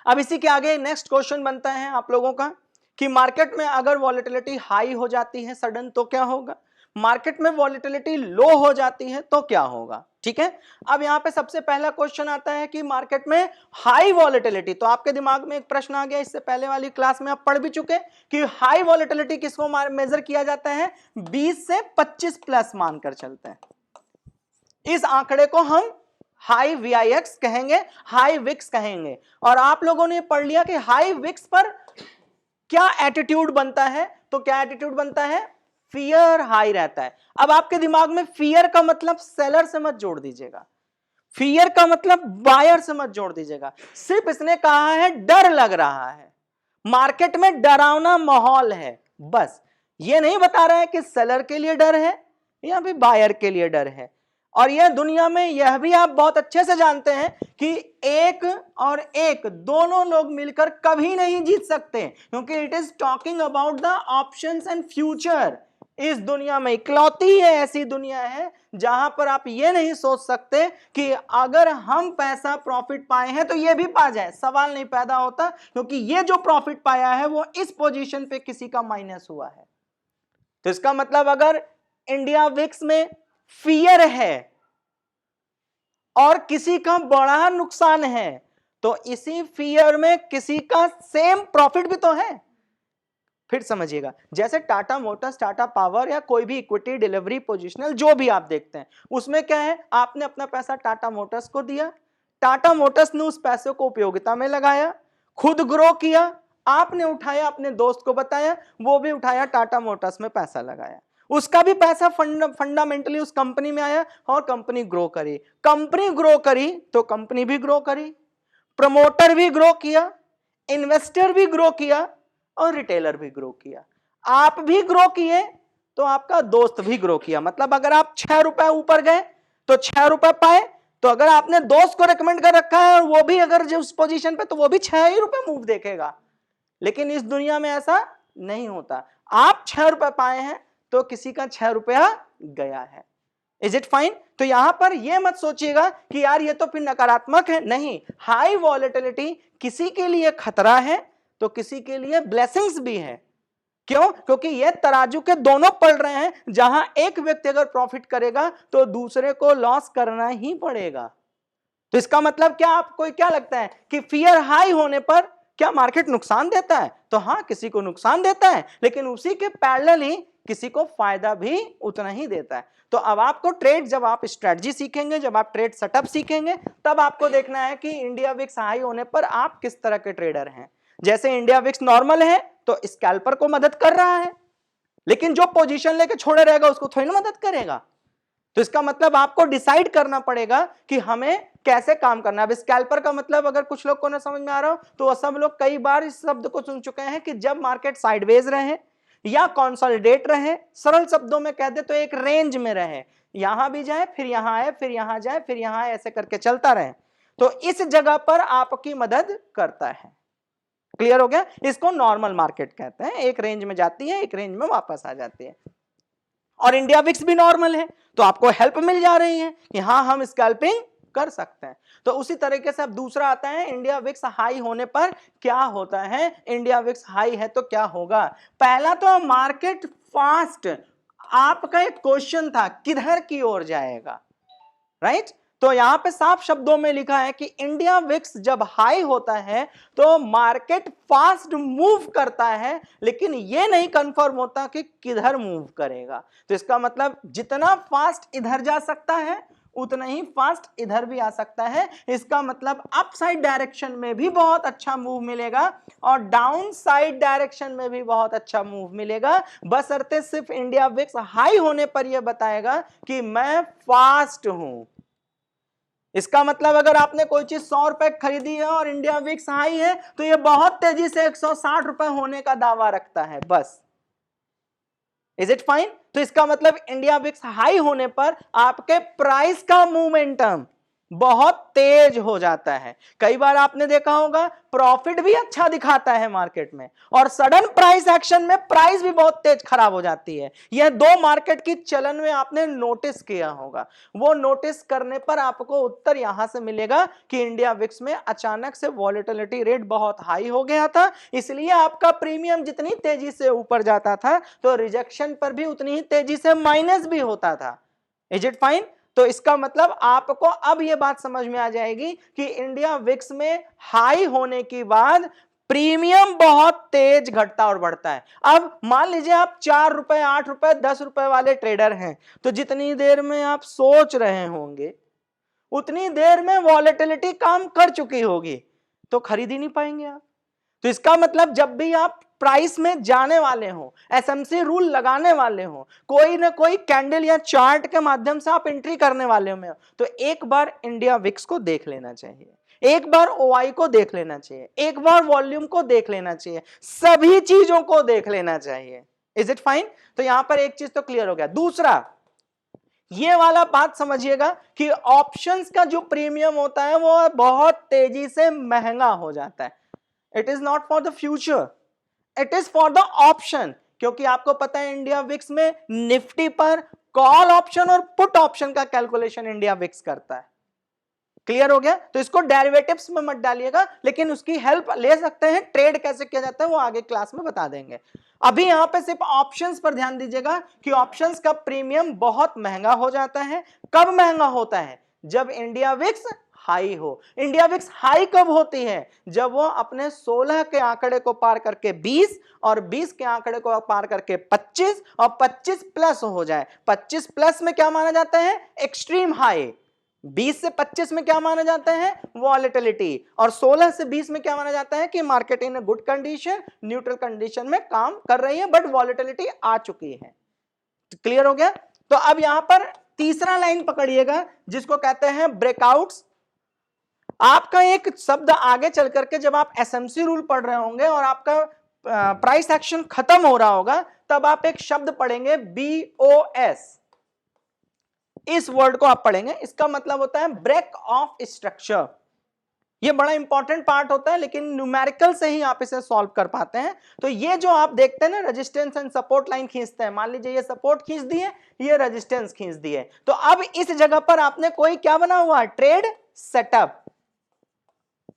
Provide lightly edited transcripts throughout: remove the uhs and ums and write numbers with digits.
अब इसी के आगे नेक्स्ट क्वेश्चन बनता है आप लोगों का कि मार्केट में अगर वॉलेटिलिटी हाई हो जाती है सडन तो क्या होगा, मार्केट में वॉलेटिलिटी लो हो जाती है तो क्या होगा। ठीक है, अब यहां पे सबसे पहला क्वेश्चन आता है कि मार्केट में हाई वॉलेटिलिटी, तो आपके दिमाग में एक प्रश्न आ गया, इससे पहले वाली क्लास में आप पढ़ भी चुके कि हाई वॉलेटिलिटी किसको मेजर किया जाता है, 20 से 25 प्लस मानकर चलते हैं। इस आंकड़े को हम हाई VIX कहेंगे, हाई विक्स कहेंगे। और आप लोगों ने पढ़ लिया कि हाई विक्स पर क्या एटीट्यूड बनता है, तो क्या एटीट्यूड बनता है, फियर हाई रहता है। अब आपके दिमाग में फियर का मतलब सेलर से मत जोड़ दीजिएगा, फियर का मतलब बायर से मत जोड़ दीजिएगा, सिर्फ इसने कहा है डर लग रहा है, मार्केट में डरावना माहौल है, बस ये नहीं बता रहा है कि सेलर के लिए डर है या फिर बायर के लिए डर है। और यह दुनिया में यह भी आप बहुत अच्छे से जानते हैं कि एक और एक दोनों लोग मिलकर कभी नहीं जीत सकते, क्योंकि it is talking about the options and future. इस दुनिया में इकलौती है ऐसी दुनिया है जहां पर आप ये नहीं सोच सकते कि अगर हम पैसा प्रॉफिट पाए हैं तो ये भी पा जाए, सवाल नहीं पैदा होता, क्योंकि ये जो प्रॉफिट पाया है वो इस पोजीशन पे किसी का माइनस हुआ है। तो इसका मतलब अगर इंडिया विक्स में फियर है और किसी का बड़ा नुकसान है तो इसी फियर में किसी का सेम प्रॉफिट भी तो है। फिर समझिएगा, जैसे टाटा मोटर्स, टाटा पावर या कोई भी इक्विटी डिलीवरी पोजिशनल जो भी आप देखते हैं, उसमें क्या है, आपने अपना पैसा टाटा मोटर्स को दिया, टाटा मोटर्स ने उस पैसे को उपयोगिता में लगाया, खुद ग्रो किया, आपने उठाया, अपने दोस्त को बताया, वो भी उठाया, टाटा मोटर्स में पैसा लगाया, उसका भी पैसा फंडामेंटली उस कंपनी में आया और कंपनी ग्रो करी, कंपनी ग्रो करी तो कंपनी भी ग्रो करी, प्रमोटर भी ग्रो किया, इन्वेस्टर भी ग्रो किया और रिटेलर भी ग्रो किया, आप भी ग्रो किए तो आपका दोस्त भी ग्रो किया। मतलब अगर आप 6 रुपए ऊपर गए तो 6 रुपए पाए, तो अगर आपने दोस्त को रेकमेंड कर रखा है और वो भी अगर जो उस पोजीशन पे, तो वो भी 6 ही रुपए मूव देखेगा। लेकिन इस दुनिया में ऐसा नहीं होता, आप 6 रुपए पाए हैं तो किसी का 6 रुपया गया है। Is it fine? तो यहां पर यह मत सोचिएगा कि यार ये तो फिर नकारात्मक है, नहीं, हाई वॉलेटिलिटी किसी के लिए खतरा है तो किसी के लिए ब्लेसिंग्स भी है। क्यों? क्योंकि ये तराजू के दोनों पड़ रहे हैं, जहां एक व्यक्ति अगर प्रॉफिट करेगा तो दूसरे को लॉस करना ही पड़ेगा। तो इसका मतलब क्या, आपको क्या लगता है कि फियर हाई होने पर क्या मार्केट नुकसान देता है? तो हां, किसी को नुकसान देता है, लेकिन उसी के पैरेलल ही किसी को फायदा भी उतना ही देता है। तो अब आपको ट्रेड, जब आप स्ट्रेटजी सीखेंगे, जब आप ट्रेड सेटअप सीखेंगे, तब आपको देखना है कि इंडिया विक्स हाई होने पर आप किस तरह के ट्रेडर हैं। जैसे इंडिया विक्स नॉर्मल है तो स्कैल्पर को मदद कर रहा है, लेकिन जो पोजीशन लेके छोड़े रहेगा उसको थोड़ी ना मदद करेगा। तो इसका मतलब आपको डिसाइड करना पड़ेगा कि हमें कैसे काम करना है। अब स्कैल्पर का मतलब अगर कुछ लोग को ना समझ में आ रहा हो तो सब लोग कई बार इस शब्द को सुन चुके हैं कि जब मार्केट साइडवेज रहे या कंसोलिडेट रहे, सरल शब्दों में कह दे तो एक रेंज में रहे, यहां भी जाए फिर यहां आए फिर यहां जाए फिर यहां आए, ऐसे करके चलता रहे, तो इस जगह पर आपकी मदद करता है। क्लियर हो गया? इसको नॉर्मल मार्केट कहते हैं, एक रेंज में जाती है, एक रेंज में वापस आ जाती है। और इंडिया विक्स भी नॉर्मल है तो आपको हेल्प मिल जा रही है कि हाँ, हम स्कैल्पिंग कर सकते हैं। तो उसी तरीके से अब दूसरा आता है, इंडिया विक्स हाई होने पर क्या होता है, इंडिया विक्स हाई है तो क्या होगा। पहला तो मार्केट फास्ट, आपका एक क्वेश्चन था किधर की ओर जाएगा, राइट? तो यहां पे साफ शब्दों में लिखा है कि इंडिया विक्स जब हाई होता है तो मार्केट फास्ट मूव करता है, लेकिन यह नहीं कंफर्म होता कि किधर मूव करेगा। तो इसका मतलब जितना फास्ट इधर जा सकता है उतना ही फास्ट इधर भी आ सकता है। इसका मतलब अप साइड डायरेक्शन में भी बहुत अच्छा मूव मिलेगा और डाउन साइड डायरेक्शन में भी बहुत अच्छा मूव मिलेगा, बशर्ते सिर्फ इंडिया विक्स हाई होने पर यह बताएगा कि मैं फास्ट हूं। इसका मतलब अगर आपने कोई चीज 100 रुपए खरीदी है और इंडिया विक्स हाई है तो यह बहुत तेजी से 160 रुपए होने का दावा रखता है, बस। Is it fine? तो इसका मतलब इंडिया विक्स हाई होने पर आपके प्राइस का मूवमेंटम बहुत तेज हो जाता है। कई बार आपने देखा होगा प्रॉफिट भी अच्छा दिखाता है मार्केट में, और सडन प्राइस एक्शन में प्राइस भी बहुत तेज खराब हो जाती है। यह दो मार्केट की चलन में आपने नोटिस किया होगा। वो नोटिस करने पर आपको उत्तर यहां से मिलेगा कि इंडिया विक्स में अचानक से वॉलेटिलिटी रेट बहुत हाई हो गया था, इसलिए आपका प्रीमियम जितनी तेजी से ऊपर जाता था तो रिजेक्शन पर भी उतनी ही तेजी से माइनस भी होता था। Is it fine? तो इसका मतलब आपको अब यह बात समझ में आ जाएगी कि इंडिया विक्स में हाई होने के बाद प्रीमियम बहुत तेज घटता और बढ़ता है। अब मान लीजिए आप 4 रुपए, 8 रुपए, 10 रुपए वाले ट्रेडर हैं, तो जितनी देर में आप सोच रहे होंगे उतनी देर में वॉलेटिलिटी काम कर चुकी होगी, तो खरीद ही नहीं पाएंगे आप। तो इसका मतलब जब भी आप प्राइस में जाने वाले हो, एसएमसी रूल लगाने वाले हो, कोई ना कोई कैंडल या चार्ट के माध्यम से आप एंट्री करने वाले हो, तो एक बार इंडिया विक्स को देख लेना चाहिए, एक बार ओआई को देख लेना चाहिए, एक बार वॉल्यूम को देख लेना चाहिए, सभी चीजों को देख लेना चाहिए। Is it fine? तो यहां पर एक चीज तो क्लियर हो गया। दूसरा, ये वाला बात समझिएगा कि ऑप्शंस का जो प्रीमियम होता है वो बहुत तेजी से महंगा हो जाता है। It is not for the future, it is for the option. क्योंकि आपको पता है इंडिया विक्स में निफ्टी पर कॉल ऑप्शन और पुट ऑप्शन का कैलकुलेशन इंडिया विक्स करता है। क्लियर हो गया? तो इसको डेरिवेटिव्स में मत डालिएगा, लेकिन उसकी हेल्प ले सकते हैं। ट्रेड कैसे किया जाता है वो आगे क्लास में बता देंगे। अभी यहां पे सिर्फ ऑप्शंस पर ध्यान दीजिएगा कि ऑप्शंस का प्रीमियम बहुत महंगा हो जाता है। कब महंगा होता है? जब इंडिया विक्स हाई हो। इंडिया विक्स हाई कब होती है? जब वो अपने 16 के आंकड़े को पार करके 20 और 20 के आंकड़े को पार करके 25 और 25 प्लस हो जाए। 25 प्लस में क्या माना जाता है? Extreme high. 20 से 25 में क्या माना जाता है? वॉलेटिलिटी। और 16 से 20 में क्या माना जाता है कि market in good condition, neutral condition में काम कर रही है, बट वॉलेटिलिटी आ चुकी है। क्लियर हो गया? तो अब यहां पर तीसरा लाइन पकड़िएगा जिसको कहते हैं ब्रेकआउट्स। आपका एक शब्द आगे चल करके जब आप एसएमसी रूल पढ़ रहे होंगे और आपका प्राइस एक्शन खत्म हो रहा होगा, तब आप एक शब्द पढ़ेंगे बीओएस। इस वर्ड को आप पढ़ेंगे, इसका मतलब होता है ब्रेक ऑफ स्ट्रक्चर। ये बड़ा इंपॉर्टेंट पार्ट होता है, लेकिन न्यूमेरिकल से ही आप इसे सॉल्व कर पाते हैं। तो ये जो आप देखते हैं ना, रेजिस्टेंस एंड सपोर्ट लाइन खींचते हैं, मान लीजिए ये सपोर्ट खींच दिए, ये रेजिस्टेंस खींच दिए, तो अब इस जगह पर आपने कोई क्या बना हुआ है? Trade setup.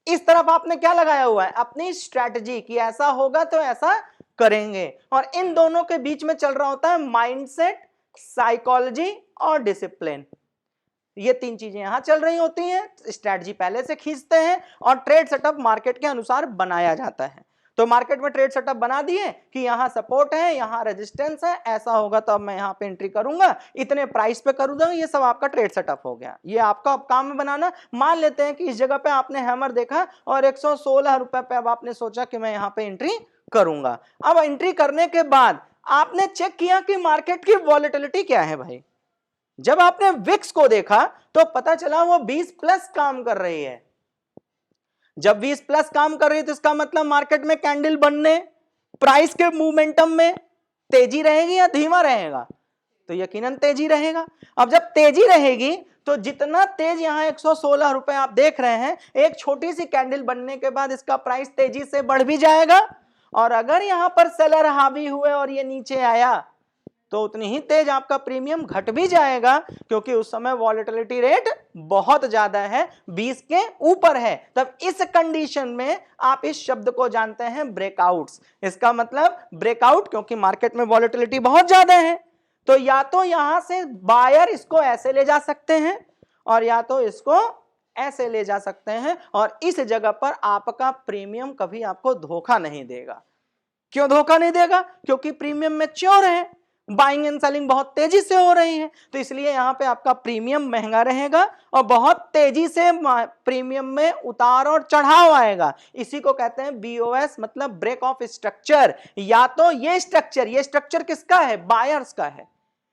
इस तरफ आपने क्या लगाया हुआ है? अपनी स्ट्रैटेजी कि ऐसा होगा तो ऐसा करेंगे। और इन दोनों के बीच में चल रहा होता है माइंडसेट, साइकोलॉजी और डिसिप्लिन। ये तीन चीजें यहां चल रही होती हैं। स्ट्रैटेजी पहले से खींचते हैं और ट्रेड सेटअप मार्केट के अनुसार बनाया जाता है। तो मार्केट में ट्रेड सेटअप बना दिए कि यहां सपोर्ट है, यहां रेजिस्टेंस है, ऐसा होगा तो अब मैं यहां पे एंट्री करूंगा, इतने प्राइस पे करूंगा। ये सब आपका ट्रेड सेटअप हो गया। ये आपका अब काम में बनाना। मान लेते हैं कि इस जगह पे आपने हैमर देखा और 116 रुपए पे अब आपने सोचा कि मैं यहां पे एंट्री करूंगा। अब एंट्री करने के बाद आपने चेक किया कि मार्केट की वॉलेटिलिटी क्या है भाई। जब आपने विक्स को देखा तो पता चला वो 20 प्लस काम कर रही है। जब 20 प्लस काम कर रही है तो इसका मतलब मार्केट में कैंडल बनने, प्राइस के मूवमेंटम में तेजी रहेगी या धीमा रहेगा? तो यकीनन तेजी रहेगा। अब जब तेजी रहेगी तो जितना तेज यहां 116 रुपए आप देख रहे हैं, एक छोटी सी कैंडल बनने के बाद इसका प्राइस तेजी से बढ़ भी जाएगा। और अगर यहां पर सेलर हावी हुए और ये नीचे आया तो उतनी ही तेज आपका प्रीमियम घट भी जाएगा, क्योंकि उस समय वॉलेटिलिटी रेट बहुत ज्यादा है, 20 के ऊपर है। तब इस कंडीशन में आप इस शब्द को जानते हैं ब्रेकआउट्स। इसका मतलब ब्रेकआउट, क्योंकि मार्केट में वॉलेटिलिटी बहुत ज्यादा है, तो या तो यहां से बायर इसको ऐसे ले जा सकते हैं और या तो इसको ऐसे ले जा सकते हैं, और इस जगह पर आपका प्रीमियम कभी आपको धोखा नहीं देगा। क्यों धोखा नहीं देगा? क्योंकि प्रीमियम मैच्योर है, बाइंग एंड सेलिंग बहुत तेजी से हो रही है, तो इसलिए यहां पे आपका प्रीमियम महंगा रहेगा और बहुत तेजी से प्रीमियम में उतार और चढ़ाव आएगा। इसी को कहते हैं बीओएस, मतलब ब्रेक ऑफ स्ट्रक्चर। या तो ये स्ट्रक्चर किसका है? बायर्स का है।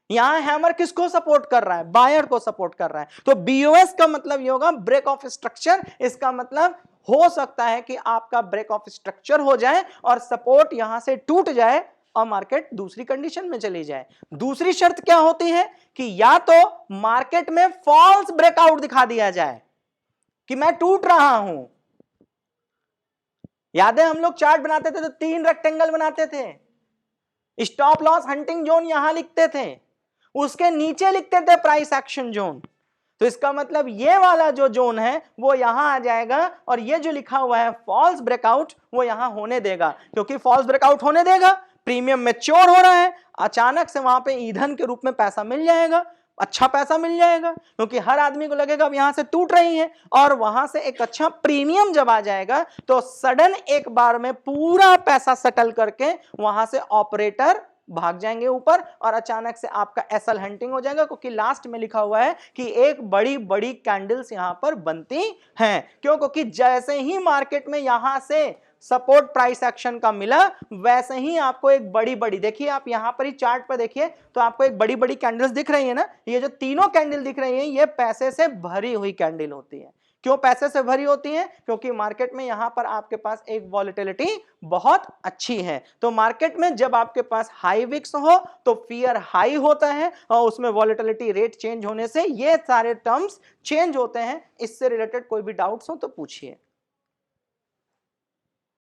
यहां हैमर किसको सपोर्ट कर रहा है? बायर को सपोर्ट कर रहा है। तो बीओएस का मतलब ये होगा ब्रेक ऑफ स्ट्रक्चर। इसका मतलब हो सकता है कि आपका ब्रेक ऑफ स्ट्रक्चर हो जाए और सपोर्ट यहां से टूट जाए, और मार्केट दूसरी कंडीशन में चली जाए। दूसरी शर्त क्या होती है कि या तो मार्केट में फॉल्स ब्रेकआउट दिखा दिया जाए कि मैं टूट रहा हूं। याद है हम लोग चार्ट बनाते थे तो 3 रेक्टेंगल बनाते थे, स्टॉप लॉस हंटिंग जोन यहां लिखते थे, उसके नीचे लिखते थे प्राइस एक्शन जोन। तो इसका मतलब ये वाला जो जोन है वो यहां आ जाएगा और ये जो लिखा हुआ है फॉल्स ब्रेकआउट वो यहां होने देगा, क्योंकि फॉल्स ब्रेकआउट होने देगा, प्रीमियम मैच्योर हो रहा है, अचानक से वहां पे ईंधन के रूप में पैसा मिल जाएगा, अच्छा पैसा मिल जाएगा, क्योंकि हर आदमी को लगेगा अब यहां से टूट रही है और वहां से एक अच्छा प्रीमियम जब आ जाएगा तो सडन एक बार में पूरा पैसा सेटल करके वहां से ऑपरेटर भाग जाएंगे ऊपर और अचानक से आपका एसएल हंटिंग हो जाएगा, क्योंकि लास्ट में लिखा हुआ है कि एक बड़ी बड़ी कैंडल्स यहां पर बनती हैं। क्यों? क्योंकि जैसे ही मार्केट में यहां से सपोर्ट प्राइस एक्शन का मिला वैसे ही आपको एक बड़ी बड़ी, देखिए आप यहां पर ही चार्ट पर देखिए तो आपको एक बड़ी बड़ी कैंडल्स दिख रही है ना, ये जो तीनों कैंडल दिख रही है ये पैसे से भरी हुई कैंडल होती है। क्यों पैसे से भरी होती है? क्योंकि मार्केट में यहां पर आपके पास एक वॉलेटिलिटी बहुत अच्छी है। तो मार्केट में जब आपके पास हाई विक्स हो तो फियर हाई होता है और उसमें वॉलेटिलिटी रेट चेंज होने से ये सारे टर्म्स चेंज होते हैं। इससे रिलेटेड कोई भी डाउट्स हो तो पूछिए।